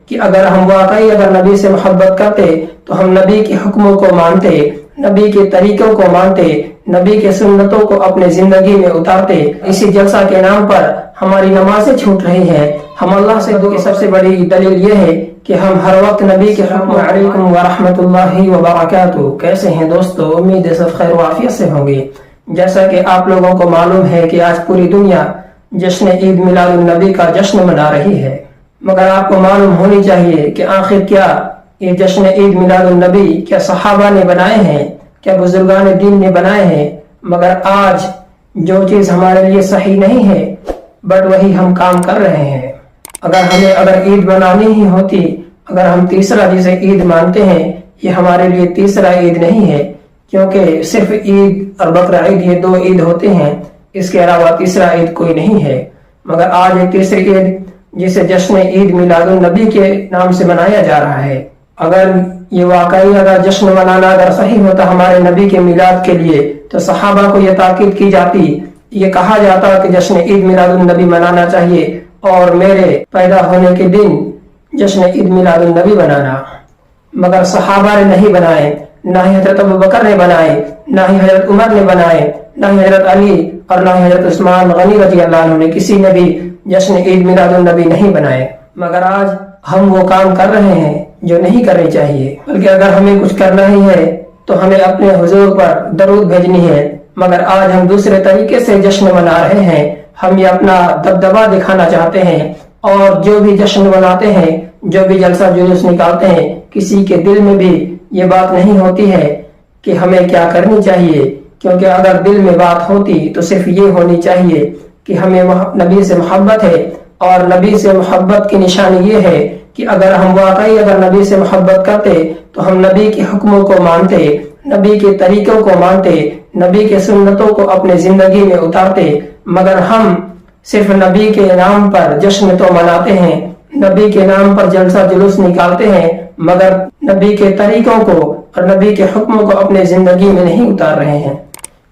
کہ اگر ہم واقعی نبی سے محبت کرتے تو ہم نبی کے حکموں کو مانتے، نبی کے طریقوں کو مانتے، نبی کے سنتوں کو اپنے زندگی میں اتارتے۔ اسی جلسہ کے نام پر ہماری نمازیں چھوٹ رہی ہیں۔ ہم اللہ سے دعا، سب سے بڑی دلیل یہ ہے کہ ہم ہر وقت نبی کے حکم علیکم ورحمۃ اللہ وبرکاتہ۔ کیسے ہیں دوستو؟ امید ہے سب خیر و عافیت سے ہوں گے۔ جیسا کہ آپ لوگوں کو معلوم ہے کہ آج پوری دنیا جشن عید میلاد النبی کا جشن منا رہی ہے، مگر آپ کو معلوم ہونی چاہیے کہ آخر کیا یہ جشن عید میلاد النبی کیا صحابہ نے بنائے ہیں، کیا بزرگان دین نے بنائے ہیں؟ مگر آج جو چیز ہمارے لیے صحیح نہیں ہے بٹ وہی ہم کام کر رہے ہیں۔ اگر عید منانی ہی ہوتی، اگر ہم تیسرا جسے عید مانتے ہیں، یہ ہمارے لیے تیسرا عید نہیں ہے، کیونکہ صرف عید اور بقرہ عید یہ دو عید ہوتے ہیں، اس کے علاوہ تیسرا عید کوئی نہیں ہے۔ مگر آج ایک تیسری عید جسے جشن عید میلاد النبی کے نام سے منایا جا رہا ہے، اگر یہ واقعی جشن منانا اگر صحیح ہوتا ہمارے نبی کے میلاد کے لیے تو صحابہ کو یہ تاکید کی جاتی، یہ کہا جاتا کہ جشن عید میلاد النبی منانا چاہیے اور میرے پیدا ہونے کے دن جشن عید میلاد النبی بنانا۔ مگر صحابہ نے نہیں بنائے، نہ ہی حضرت ابوبکر نے بنائے، نہ ہی حضرت عمر نے بنائے، نہ ہی حضرت علی اور نہ ہی حضرت عثمان غنی رضی اللہ عنہ نے، کسی نے بھی جشن عید میلاد النبی نہیں بنائے۔ مگر آج ہم وہ کام کر رہے ہیں جو نہیں کرنی چاہیے، بلکہ اگر ہمیں کچھ کرنا ہی ہے تو ہمیں اپنے حضور پر درود بھیجنی ہے۔ مگر آج ہم دوسرے طریقے سے جشن منا رہے ہیں، ہم یہ اپنا دبدبا دکھانا چاہتے ہیں، اور جو بھی جشن مناتے ہیں، جو بھی جلسہ جلوس نکالتے ہیں، کسی کے دل میں بھی یہ بات نہیں ہوتی ہے کہ ہمیں کیا کرنی چاہیے، کیونکہ اگر دل میں بات ہوتی تو صرف یہ ہونی چاہیے کہ ہمیں نبی سے محبت ہے، اور نبی سے محبت کی نشانی یہ ہے کہ اگر ہم واقعی نبی سے محبت کرتے تو ہم نبی کے حکموں کو مانتے، نبی کے طریقوں کو مانتے، نبی کے سنتوں کو اپنے زندگی میں اتارتے۔ مگر ہم صرف نبی کے نام پر جشن تو مناتے ہیں، نبی کے نام پر جلسہ جلوس نکالتے ہیں، مگر نبی کے طریقوں کو اور نبی کے حکموں کو اپنے زندگی میں نہیں اتار رہے ہیں۔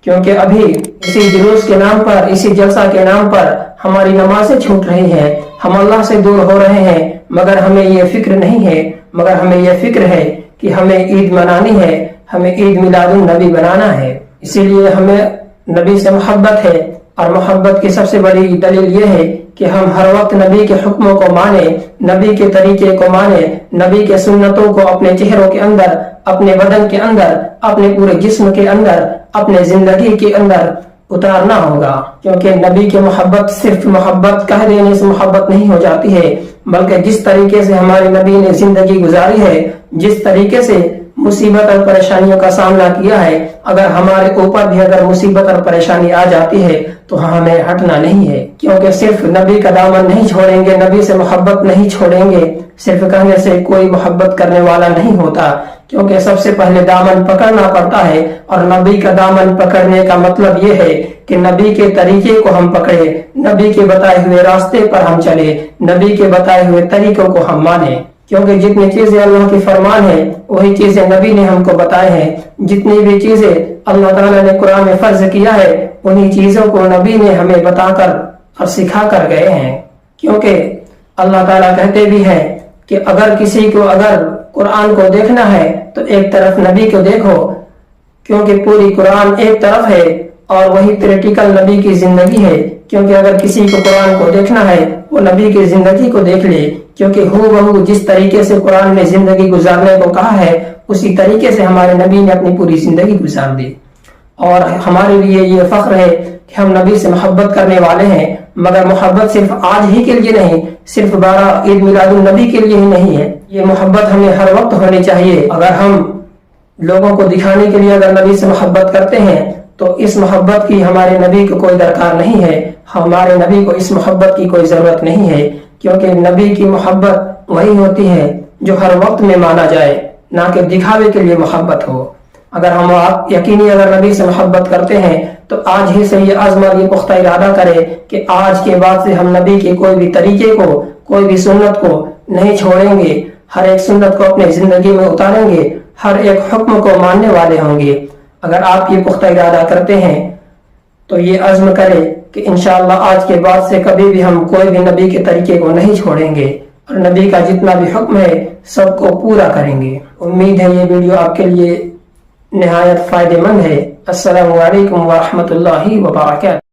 کیونکہ ابھی اسی جلوس کے نام پر، اسی جلسہ کے نام پر ہماری نمازیں چھوٹ رہی ہیں، ہم اللہ سے دور ہو رہے ہیں، مگر ہمیں یہ فکر نہیں ہے، مگر ہمیں یہ فکر ہے کہ ہمیں عید منانی ہے، ہمیں عید میلاد النبی بنانا ہے۔ اسی لیے ہمیں نبی سے محبت ہے، اور محبت کی سب سے بڑی دلیل یہ ہے کہ ہم ہر وقت نبی کے حکموں کو مانیں، نبی کے طریقے کو مانیں، نبی کے سنتوں کو اپنے چہروں کے اندر، اپنے بدن کے اندر، اپنے پورے جسم کے اندر، اپنے زندگی کے اندر اتارنا ہوگا۔ کیونکہ نبی کی محبت صرف محبت کہہ دینے سے محبت نہیں ہو جاتی ہے، بلکہ جس طریقے سے ہمارے نبی نے زندگی گزاری ہے، جس طریقے سے مصیبت اور پریشانیوں کا سامنا کیا ہے، اگر ہمارے اوپر بھی اگر مصیبت اور پریشانی آ جاتی ہے تو ہمیں ہٹنا نہیں ہے، کیونکہ صرف نبی کا دامن نہیں چھوڑیں گے، نبی سے محبت نہیں چھوڑیں گے، صرف کہنے سے کوئی محبت کرنے والا نہیں ہوتا، کیونکہ سب سے پہلے دامن پکڑنا پڑتا ہے، اور نبی کا دامن پکڑنے کا مطلب یہ ہے کہ نبی کے طریقے کو ہم پکڑے، نبی کے بتائے ہوئے راستے پر ہم چلے، نبی کے بتائے ہوئے طریقوں کو ہم مانیں۔ کیونکہ جتنی چیزیں اللہ کی فرمان ہے وہی چیزیں نبی نے ہم کو بتائے ہیں، جتنی بھی چیزیں اللہ تعالیٰ نے قرآن میں فرض کیا ہے انہی چیزوں کو نبی نے ہمیں بتا کر اور سکھا کر گئے ہیں۔ کیونکہ اللہ تعالیٰ کہتے بھی ہیں کہ اگر کسی کو اگر قرآن کو دیکھنا ہے تو ایک طرف نبی کو دیکھو، کیونکہ پوری قرآن ایک طرف ہے اور وہی پریکٹیکل نبی کی زندگی ہے۔ کیونکہ اگر کسی کو قرآن کو دیکھنا ہے وہ نبی کی زندگی کو دیکھ لے، کیونکہ ہو بہو جس طریقے سے قرآن نے زندگی گزارنے کو کہا ہے اسی طریقے سے ہمارے نبی نے اپنی پوری زندگی گزار دی۔ اور ہمارے لیے یہ فخر ہے کہ ہم نبی سے محبت کرنے والے ہیں، مگر محبت صرف آج ہی کے لیے نہیں، صرف 12 عید میلاد النبی کے لیے ہی نہیں ہے، یہ محبت ہمیں ہر وقت ہونی چاہیے۔ اگر ہم لوگوں کو دکھانے کے لیے اگر نبی سے محبت کرتے ہیں تو اس محبت کی ہمارے نبی کو کوئی درکار نہیں ہے، ہمارے نبی کو اس محبت کی کوئی ضرورت نہیں ہے، کیونکہ نبی کی محبت وہی ہوتی ہے جو ہر وقت میں مانا جائے، نہ کہ دکھاوے کے لیے محبت ہو۔ اگر ہم یقینی اگر نبی سے محبت کرتے ہیں تو آج ہی سے یہ عزم اور یہ پختہ ارادہ کرے کہ آج کے بعد سے ہم نبی کے کوئی بھی طریقے کو، کوئی بھی سنت کو نہیں چھوڑیں گے، ہر ایک سنت کو اپنے زندگی میں اتاریں گے، ہر ایک حکم کو ماننے والے ہوں گے۔ اگر آپ یہ پختہ ارادہ کرتے ہیں تو یہ عزم کرے کہ انشاءاللہ آج کے بعد سے کبھی بھی ہم کوئی بھی نبی کے طریقے کو نہیں چھوڑیں گے، اور نبی کا جتنا بھی حکم ہے سب کو پورا کریں گے۔ امید ہے یہ ویڈیو آپ کے لیے نہایت فائدہ مند ہے۔ السلام علیکم ورحمۃ اللہ وبرکاتہ۔